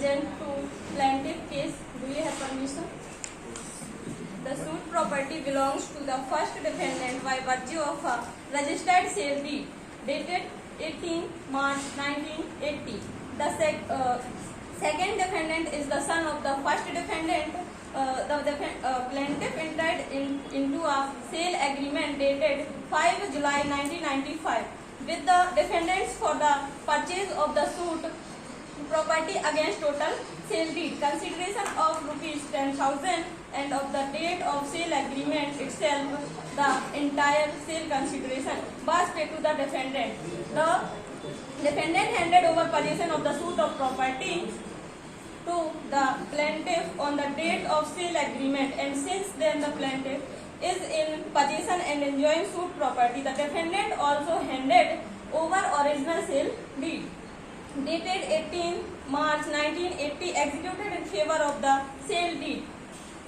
present to plaintiff case. Do you have permission? The suit property belongs to the first defendant by virtue of a registered sale deed dated 18 March 1980. The second defendant is the son of the first defendant. Plaintiff entered into a sale agreement dated 5 July 1995 with the defendants for the purchase of the suit property against total sale deed consideration of rupees 10,000 and of the date of sale agreement itself the entire sale consideration was paid to the defendant. The defendant handed over possession of the suit of property to the plaintiff on the date of sale agreement, and since then the plaintiff is in possession and enjoying suit property. The defendant also handed over original sale deed dated 18 March 1980 executed in favor of the sale deed.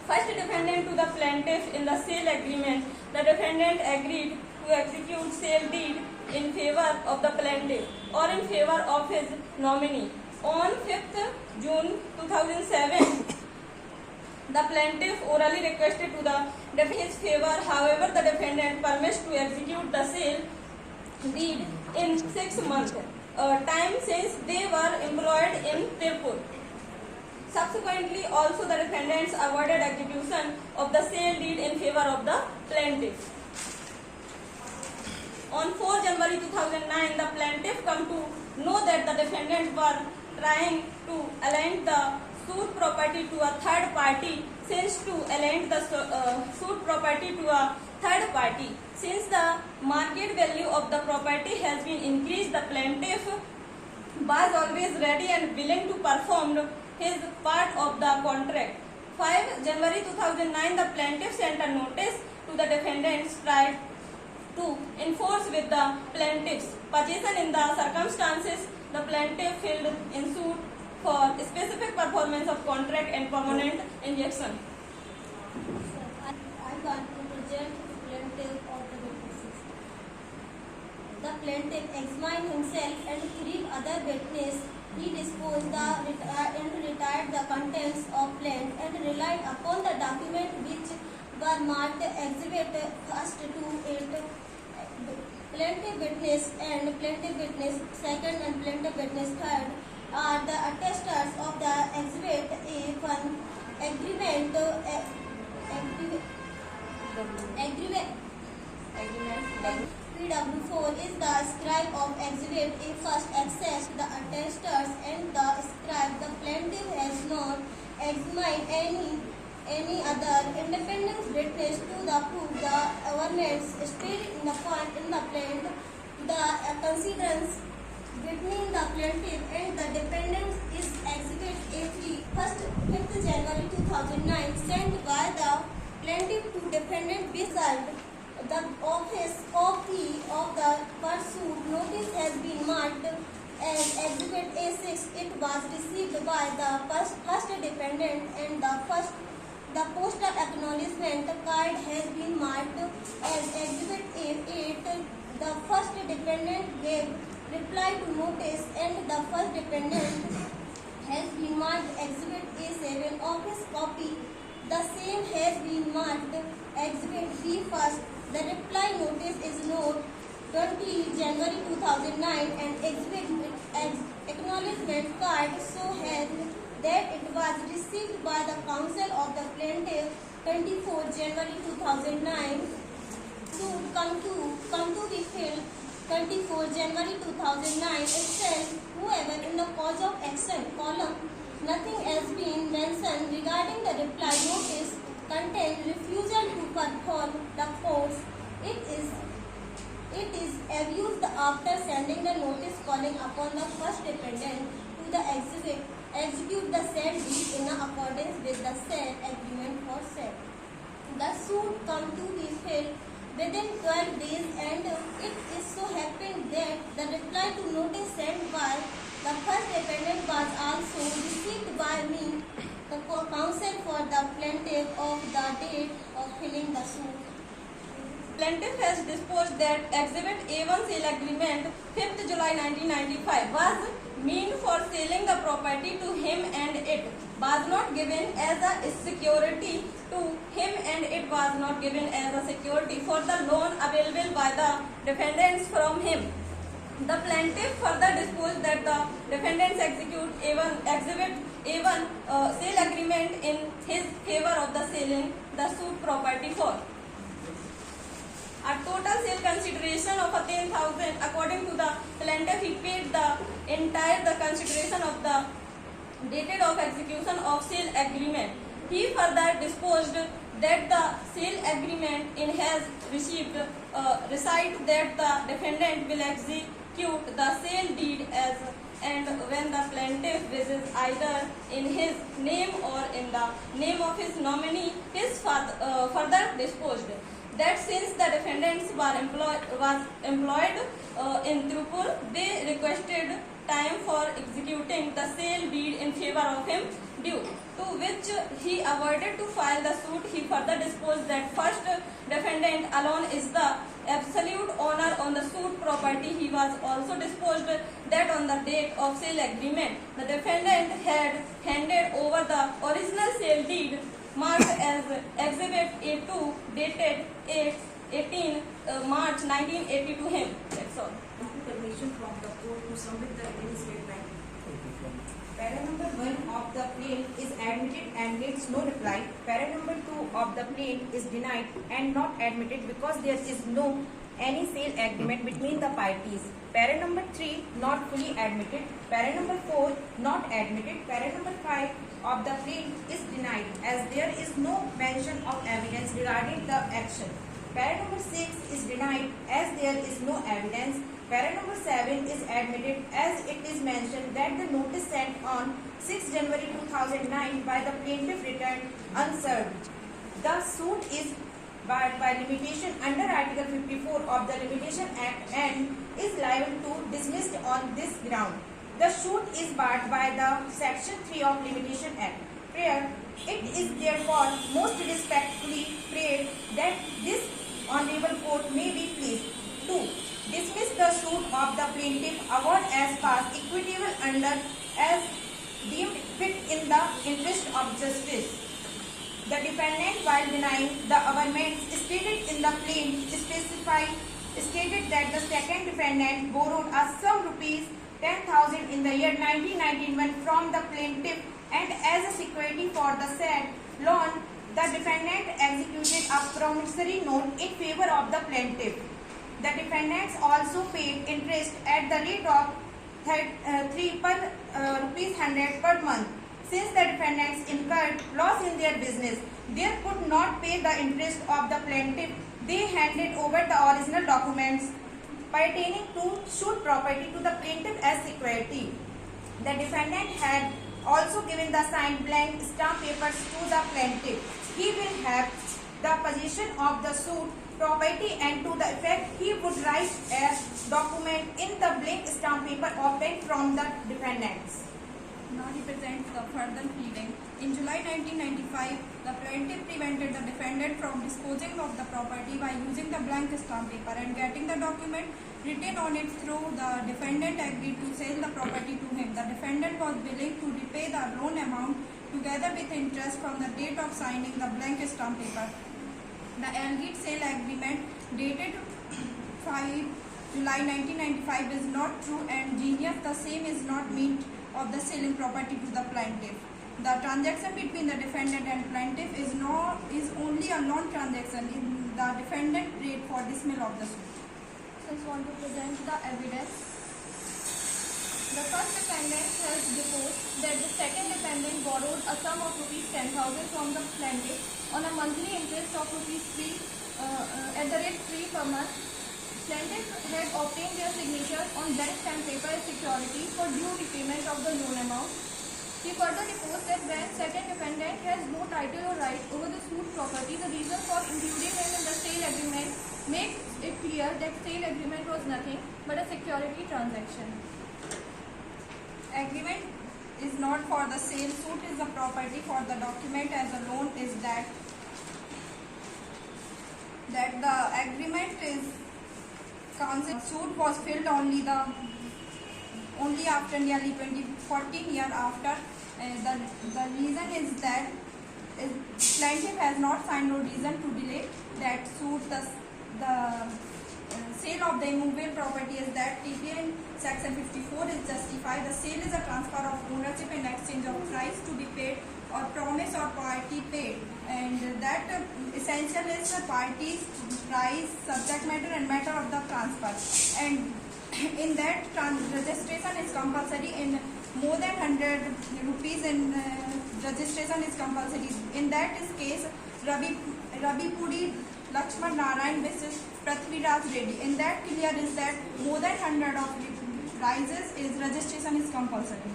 First defendant to the plaintiff in the sale agreement. The defendant agreed to execute sale deed in favor of the plaintiff or in favor of his nominee. On 5th June 2007, the plaintiff orally requested to the defendant's favor. However, the defendant permits to execute the sale deed in 6 months time since they were employed in Tirupur. Subsequently, also the defendants awarded execution of the sale deed in favor of the plaintiff. On 4 January 2009, the plaintiff come to know that the defendants were trying to align the suit property to a third party. Since to align the suit property to a third party, since the market value of the property has been increased, the plaintiff was always ready and willing to perform his part of the contract. 5 January 2009, the plaintiff sent a notice to the defendants tried to enforce with the plaintiff's possession in the circumstances. The plaintiff filed in suit for specific performance of contract and permanent injunction. I want to present the plaintiff of the witnesses. The plaintiff examined himself and 3 other witnesses. He disposed and retired the contents of plaint and relied upon the document which were marked Exhibit 1 to 8. Plaintiff witness and plaintiff witness 2nd and plaintiff witness 3rd are the attestors of the Exhibit A1 agreement. PW4 is the scribe of Exhibit A1 except the attestors and the scribe. The plaintiff has not examined any other independent witness to the proof the elements stated in the point in the plaint. The considerance between the plaintiff and the defendant is Exhibit A3, 5th January 2009, sent by the plaintiff to defendant beside the office copy of the pursuit notice has been marked as Exhibit A6. It was received by the first defendant and the postal acknowledgement card has been marked as Exhibit A8. The first defendant gave reply to notice and the first defendant has been marked Exhibit A7 office copy. The same has been marked Exhibit B1. The reply notice is note 20 January 2009 and exhibit acknowledgement card so has that it was received by the counsel of the plaintiff 24 January 2009. Suit come to be filed 24 January 2009 itself. Whoever in the cause of action column nothing has been mentioned regarding the reply notice contained refusal to perform the course. It is abused after sending the notice calling upon the first defendant to the execute the said deed in accordance with the said agreement for sale. The suit come to be filed within 12 days and it is so happened that the reply to notice sent by the first defendant was also received by me, the counsel for the plaintiff, of the date of filing the suit. Plaintiff has disposed that Exhibit A1 sale agreement 5th July 1995 was meant for sale selling the property to him and it was not given as a security to him and it was not given as a security for the loan available by the defendants from him. The plaintiff further disposed that the defendants execute exhibit A1 sale agreement in his favor of the selling the suit property for a total sale consideration of 10,000. According to the plaintiff, he paid the entire consideration of the dated of execution of sale agreement. He further disposed that the sale agreement in has received recite that the defendant will execute the sale deed as and when the plaintiff wishes either in his name or in the name of his nominee. His further disposed that since the defendants were employed in Tripur, they requested time for executing the sale deed in favor of him due, to which he avoided to file the suit. He further disposed that first defendant alone is the absolute owner on the suit property. He was also disposed that on the date of sale agreement, the defendant had handed over the original sale deed marked as Exhibit A2 dated 18 March 1980 to him. That's all. Permission from the court to submit the written statement. Para number 1 of the plaint is admitted and gets no reply. Para number 2 of the plaint is denied and not admitted because there is no any sale agreement between the parties. Para number 3 not fully admitted. Para number 4 not admitted. Para number 5 of the plaint is denied as there is no mention of evidence regarding the action. Para number 6 is denied as there is no evidence. Para number 7 is admitted as it is mentioned that the notice sent on 6 January 2009 by the plaintiff returned unserved. The suit is barred by limitation under Article 54 of the Limitation Act and is liable to dismissed on this ground. The suit is barred by the Section 3 of Limitation Act. Prayer. It is therefore most respectfully prayed that this honorable court may be pleased to dismiss the suit of the plaintiff, award as past equitable under as deemed fit in the interest of justice. The defendant, while denying the averments stated in the plaint, stated that the second defendant borrowed a sum rupees 10,000 in the year 1991 from the plaintiff and as a security for the said loan, the defendant executed a promissory note in favor of the plaintiff. The defendants also paid interest at the rate of 3 per rupees 100 per month. Since the defendants incurred loss in their business, they could not pay the interest of the plaintiff. They handed over the original documents pertaining to suit property to the plaintiff as security. The defendant had also given the signed blank stamp papers to the plaintiff. He will have the possession of the suit property and to the effect he would write a document in the blank stamp paper obtained from the defendants. Now he presents the further pleading. In July 1995, the plaintiff prevented the defendant from disposing of the property by using the blank stamp paper and getting the document written on it through. The defendant agreed to sell the property to him. The defendant was willing to repay the loan amount together with interest from the date of signing the blank stamp paper. The agreed sale agreement dated 5 July 1995 is not true and genius. The same is not meant of the selling property to the plaintiff. The transaction between the defendant and plaintiff is only a non-transaction. The defendant prayed for dismissal of the suit. Just want to present the evidence. The first defendant has deposed that the second defendant borrowed a sum of rupees 10,000 from the plaintiff on a monthly interest of rupees 3 at the rate 3 per month. Plaintiff had obtained their signatures on blank stamp paper as security for due repayment of the loan amount. He further deposed that when second defendant has no title or right over the suit property, the reason for including him in the sale agreement makes it clear that sale agreement was nothing but a security transaction. Agreement is not for the sale. Suit is the property for the document as a loan is that the agreement is suit was filled only the only after nearly 14 years after. The reason is that plaintiff has not found no reason to delay that suit. The sale of the immovable property is that TPA in section 54 is justified. The sale is a transfer of ownership and exchange of price to be paid or promise or party paid, and that essential is the parties, price, subject matter and matter of the transfer, and in that registration is compulsory in more than 100 rupees, and registration is compulsory. In that case, Ravi Puri Lakshman Narayan versus Prithviraj Reddy. In that clear is that more than 100 of prices is registration is compulsory.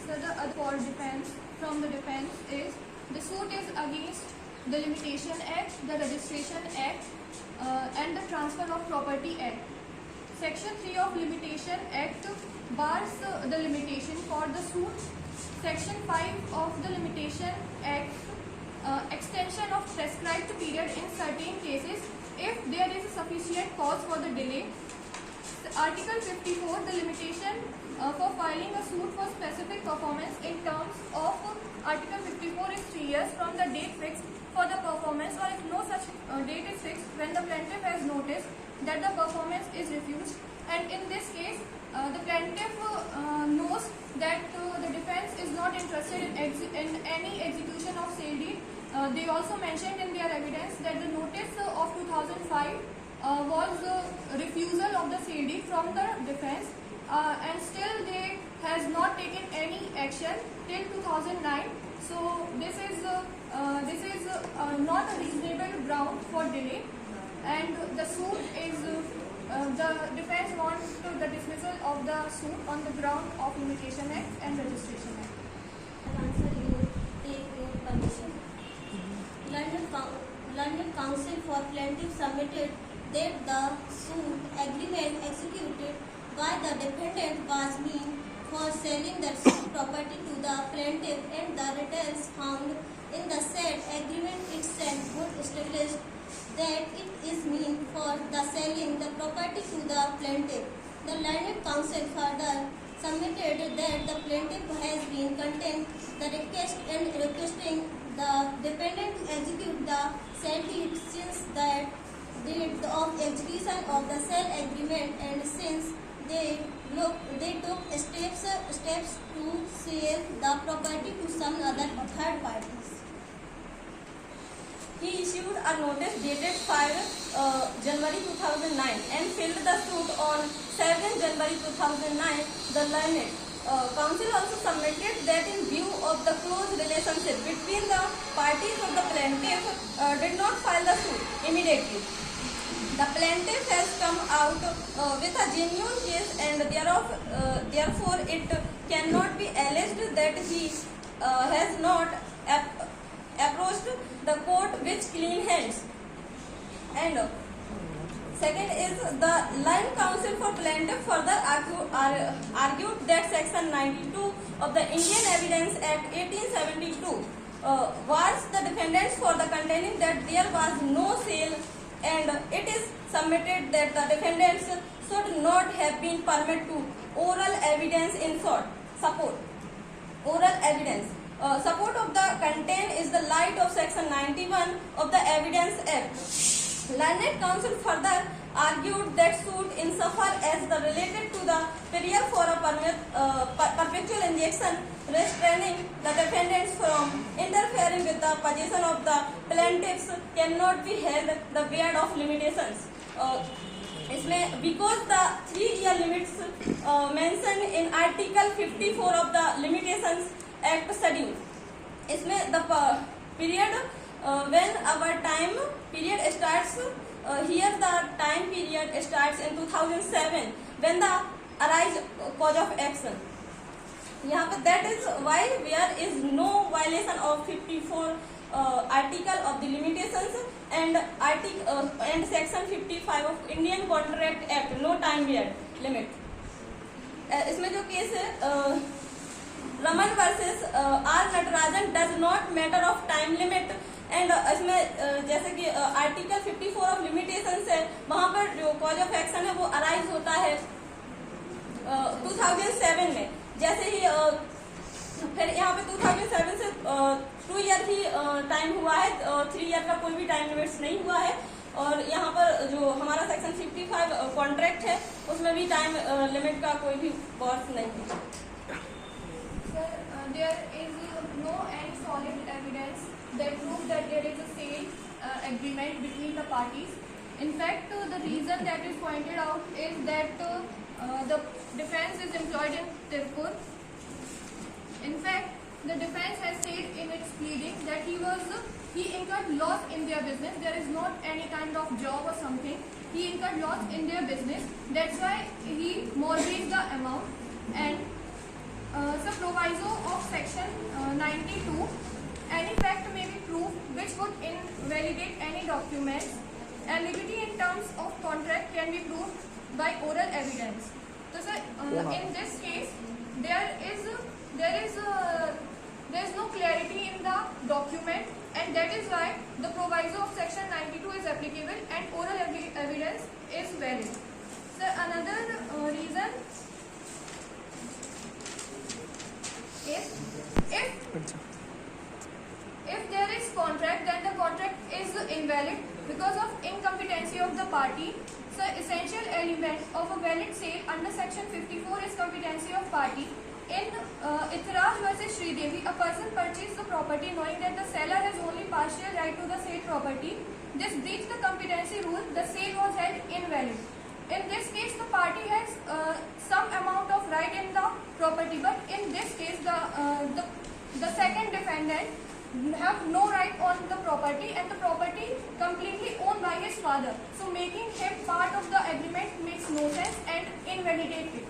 So the other defense from the defense is the suit is against the Limitation Act, the Registration Act, and the Transfer of Property Act. Section 3 of Limitation Act bars the limitation for the suit. Section 5 of the Limitation Act extension of prescribed period in certain cases if there is a sufficient cause for the delay. Article 54, the limitation for filing a suit for specific performance in terms of Article 54 is 3 years from the date fixed for the performance, or if no such date is fixed, when the plaintiff has noticed that the performance is refused. And in this case, the plaintiff knows that the defense is not interested in any execution of sale deed. They also mentioned in their evidence that the notice of 2005 was refusal of the sale deed from the defense, and still they has not taken any action till 2009. So this is not a reasonable ground for delay, and the suit is the defense wants the dismissal of the suit on the ground of Limitation Act and Registration Act. Answer you take your permission. London Council for Plaintiff submitted that the suit agreement executed by the defendant was meant for selling the suit property to the plaintiff, and the details found in the said agreement itself would establish that it is meant for the selling the property to the plaintiff. The London Council further submitted that the plaintiff has been content the request and requesting the defendant to execute the said deed since that date of execution of the sale agreement, and since they took steps to sell the property to some other third parties. He issued a notice dated 5 January 2009 and filed the suit on 7 January 2009. The learned council also submitted that in view of the close relationship between the parties of the plaintiff did not file the suit immediately. The plaintiff has come out with a genuine case, and therefore it cannot be alleged that he has not approached the court with clean hands. And second is the London Council for Plaintiff further argued that Section 92 of the Indian Evidence Act 1872 warns the defendants for the contending that there was no sale, and it is submitted that the defendants should not have been permitted to oral evidence in support. Oral evidence. Support of the content is the light of Section 91 of the Evidence Act. London Council further argued that suit insofar as the related to the period for a perpetual injunction restraining the defendants from interfering with the position of the plaintiffs cannot be held the weight of limitations. इसमें because the 3-year limits mentioned in Article 54 of the Limitations Act schedule, इसमें the period when our time period starts, here the time period starts in 2007 when the arise cause of action. यहाँ पे that is why there is no violation of 54 article of the limitations and and section 55 of Indian Contract Act, no time period limit. इसमें जो case है Raman versus R Natarajan does not matter of time limit, and इसमें जैसे कि article 54 of limitations है, वहां पर जो कॉज ऑफ एक्शन है वो अराइज होता है 2007 में जैसे ही फिर यहाँ पे 2007 से 2 ईयर ही टाइम हुआ है, 3 ईयर का कोई भी टाइम लिमिट्स नहीं हुआ है। और यहाँ पर जो हमारा सेक्शन 55 कॉन्ट्रैक्ट है उसमें भी टाइम लिमिट का कोई भी वर्ष नहीं है। Sir, there is no any solid evidence that proves that there is a sale agreement between the parties. In fact, the reason that is pointed out is that the defense is employed in Tirupur. In fact, the defense has said in its pleading that he incurred loss in their business. There is not any kind of job or something. He incurred loss in their business. That's why he mortgaged the amount. And the proviso of section 92, any fact may be proved which would invalidate any documents. Ambiguity in terms of contract can be proved by oral evidence. So, sir, in this case, there is no clarity in the document, and that is why the proviso of section 92 is applicable and oral evidence is valid. Sir, another reason is if there is contract, then the contract is invalid because of incompetency of the party. So, essential element of a valid sale under section 54 is competency of party. In Ithraj versus Sridevi, a person purchased the property knowing that the seller has only partial right to the said property. This breached the competency rule. The sale was held invalid. In this case, the party has some amount of right in the property, but in this case, the second defendant have no right on the property, and the property completely owned by his father. So, making him part of the agreement makes no sense and invalidates it.